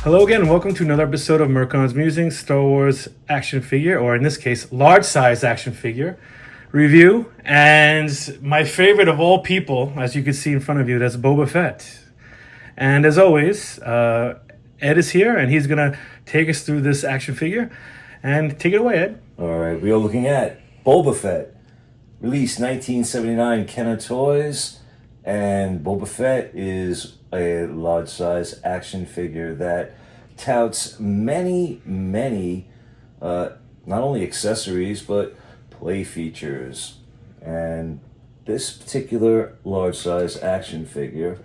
Hello again, and welcome to another episode of Merkon's Musings, Star Wars action figure, or in this case, large-size action figure review. And my favorite of all people, as you can see in front of you, that's Boba Fett. And as always, Ed is here, and he's going to take us through this action figure. And take it away, Ed. All right, we are looking at Boba Fett, released 1979 Kenner Toys. And Boba Fett is a large-size action figure that touts many, not only accessories, but play features. And this particular large-size action figure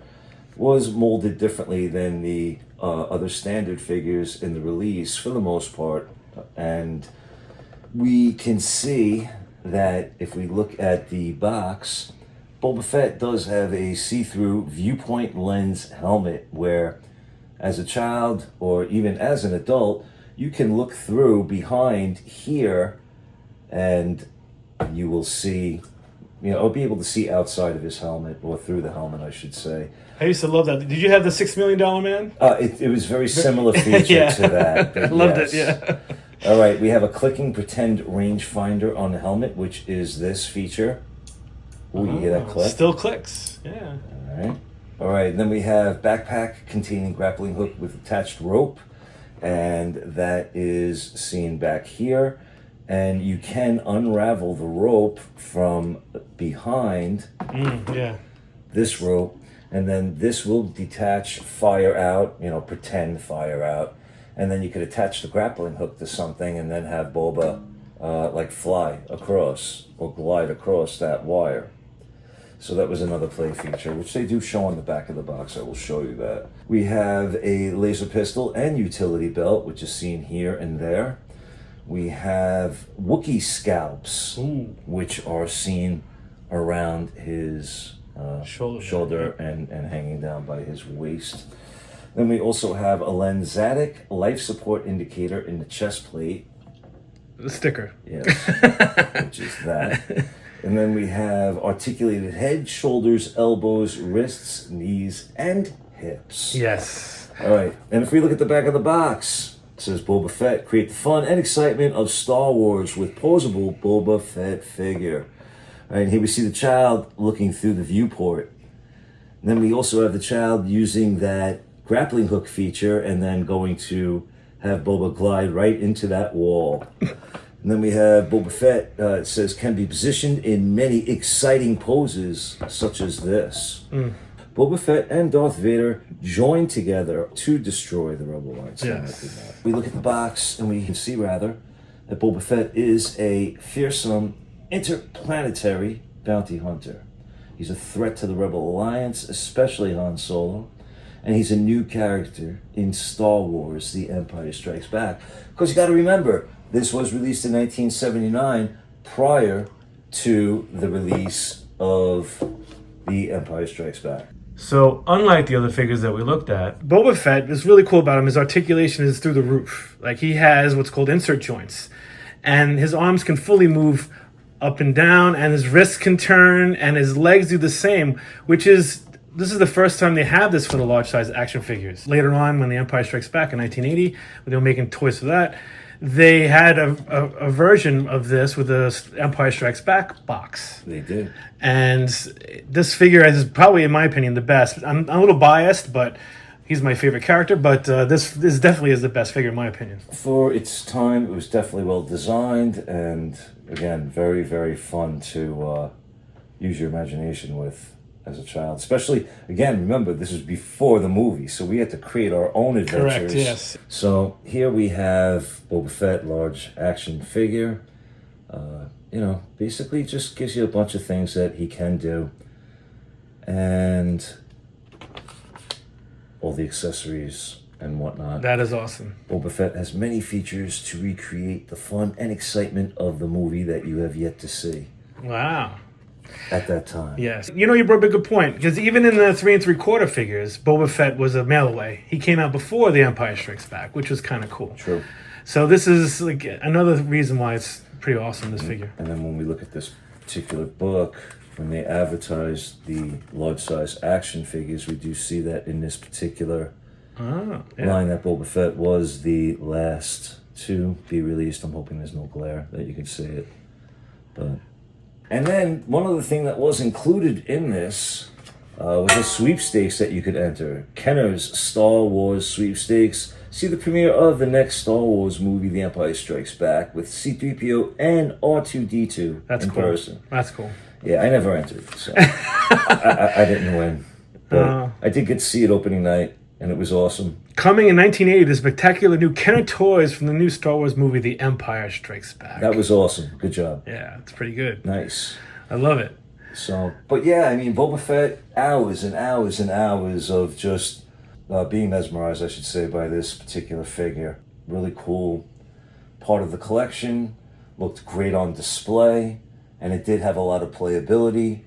was molded differently than the other standard figures in the release for the most part. And we can see that if we look at the box, Boba Fett does have a see-through viewpoint lens helmet where, as a child or even as an adult, you can look through behind here and you will see, or be able to see outside of his helmet, or through the helmet, I should say. I used to love that. Did you have the $6 Million Man? It was very similar feature to that. I loved it, yeah. All right, we have a clicking pretend rangefinder on the helmet, which is this feature. Ooh, you hear that click? Still clicks, yeah. All right, then we have backpack containing grappling hook with attached rope, and that is seen back here. And you can unravel the rope from behind this rope, and then this will detach, fire out, pretend fire out, and then you could attach the grappling hook to something and then have Boba fly across or glide across that wire. So that was another play feature, which they do show on the back of the box. I will show you that. We have a laser pistol and utility belt, which is seen here and there. We have Wookiee scalps, which are seen around his shoulder and hanging down by his waist. Then we also have a Lensatic life support indicator in the chest plate. The sticker. Yes, which is that. And then we have articulated head, shoulders, elbows, wrists, knees, and hips. Yes. All right. And if we look at the back of the box, it says Boba Fett, create the fun and excitement of Star Wars with posable Boba Fett figure. All right, and here we see the child looking through the viewport. And then we also have the child using that grappling hook feature and then going to have Boba glide right into that wall. And then we have Boba Fett, it says, can be positioned in many exciting poses, such as this. Boba Fett and Darth Vader join together to destroy the Rebel Alliance. Yes. We look at the box, and we can see, that Boba Fett is a fearsome interplanetary bounty hunter. He's a threat to the Rebel Alliance, especially Han Solo. And he's a new character in Star Wars, The Empire Strikes Back. Because you got to remember, this was released in 1979 prior to the release of The Empire Strikes Back. So, unlike the other figures that we looked at, Boba Fett, what's really cool about him, his articulation is through the roof. Like, he has what's called insert joints. And his arms can fully move up and down, and his wrists can turn, and his legs do the same, which is... This is the first time they have this for the large-size action figures. Later on, when The Empire Strikes Back in 1980, when they were making toys for that, they had a version of this with the Empire Strikes Back box. They did. And this figure is probably, in my opinion, the best. I'm a little biased, but he's my favorite character. But this definitely is the best figure, in my opinion. For its time, it was definitely well designed. And again, very, very fun to use your imagination with as a child. Especially, again, remember, this was before the movie, so we had to create our own adventures. Correct, yes. So here we have Boba Fett, large action figure. Basically just gives you a bunch of things that he can do. And all the accessories and whatnot. That is awesome. Boba Fett has many features to recreate the fun and excitement of the movie that you have yet to see. Wow. At that time. Yes. You brought up a good point, because even in the 3 3/4 figures, Boba Fett was a mail away. He came out before The Empire Strikes Back, which was kind of cool. True. So this is like another reason why it's pretty awesome, this figure. And then when we look at this particular book, when they advertised the large size action figures, we do see that in this particular line that Boba Fett was the last to be released. I'm hoping there's no glare that you can see it. And then one other thing that was included in this was a sweepstakes that you could enter. Kenner's Star Wars sweepstakes. See the premiere of the next Star Wars movie, The Empire Strikes Back, with C-3PO and R2-D2 person. That's cool. Yeah, I never entered, so I didn't win. But I did get to see it opening night, and it was awesome. Coming in 1980, the spectacular new Kenner toys from the new Star Wars movie, The Empire Strikes Back. That was awesome. Good job. Yeah, it's pretty good. Nice. I love it. So, but yeah, I mean, Boba Fett, hours and hours and hours of just being mesmerized, I should say, by this particular figure. Really cool part of the collection. Looked great on display, and it did have a lot of playability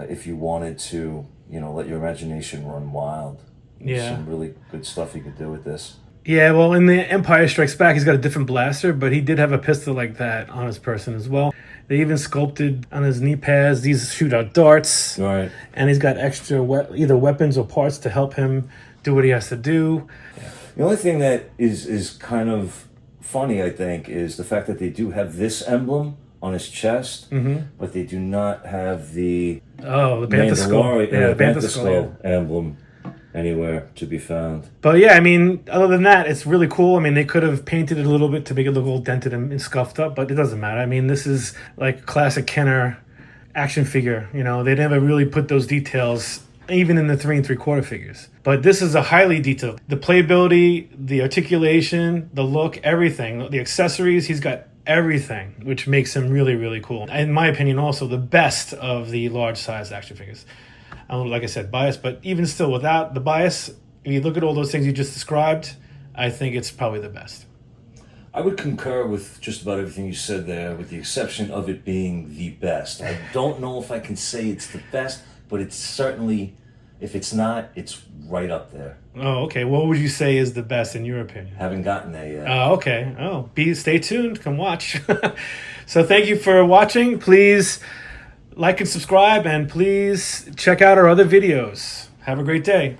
if you wanted to, let your imagination run wild. Yeah. Some really good stuff you could do with this. Yeah, well, in The Empire Strikes Back, he's got a different blaster, but he did have a pistol like that on his person as well. They even sculpted on his knee pads, these shoot out darts. Right. And he's got extra either weapons or parts to help him do what he has to do. Yeah. The only thing that is kind of funny, I think, is the fact that they do have this emblem on his chest, but they do not have the Bantha skull. Yeah, Bantha skull emblem anywhere to be found. But yeah, I mean, other than that, it's really cool. I mean, they could have painted it a little bit to make it look all dented and scuffed up, but it doesn't matter. I mean, this is like classic Kenner action figure. They never really put those details even in the 3 3/4 figures. But this is a highly detailed. The playability, the articulation, the look, everything, the accessories, he's got everything, which makes him really, really cool. In my opinion, also the best of the large size action figures. Like I said, biased, but even still without the bias, if you look at all those things you just described, I think it's probably the best. I would concur with just about everything you said there, with the exception of it being the best. I don't know if I can say it's the best, but it's certainly, if it's not, it's right up there. Oh, okay. What would you say is the best in your opinion? Haven't gotten there yet. Okay. Stay tuned. Come watch. So thank you for watching. Please like and subscribe, and please check out our other videos. Have a great day.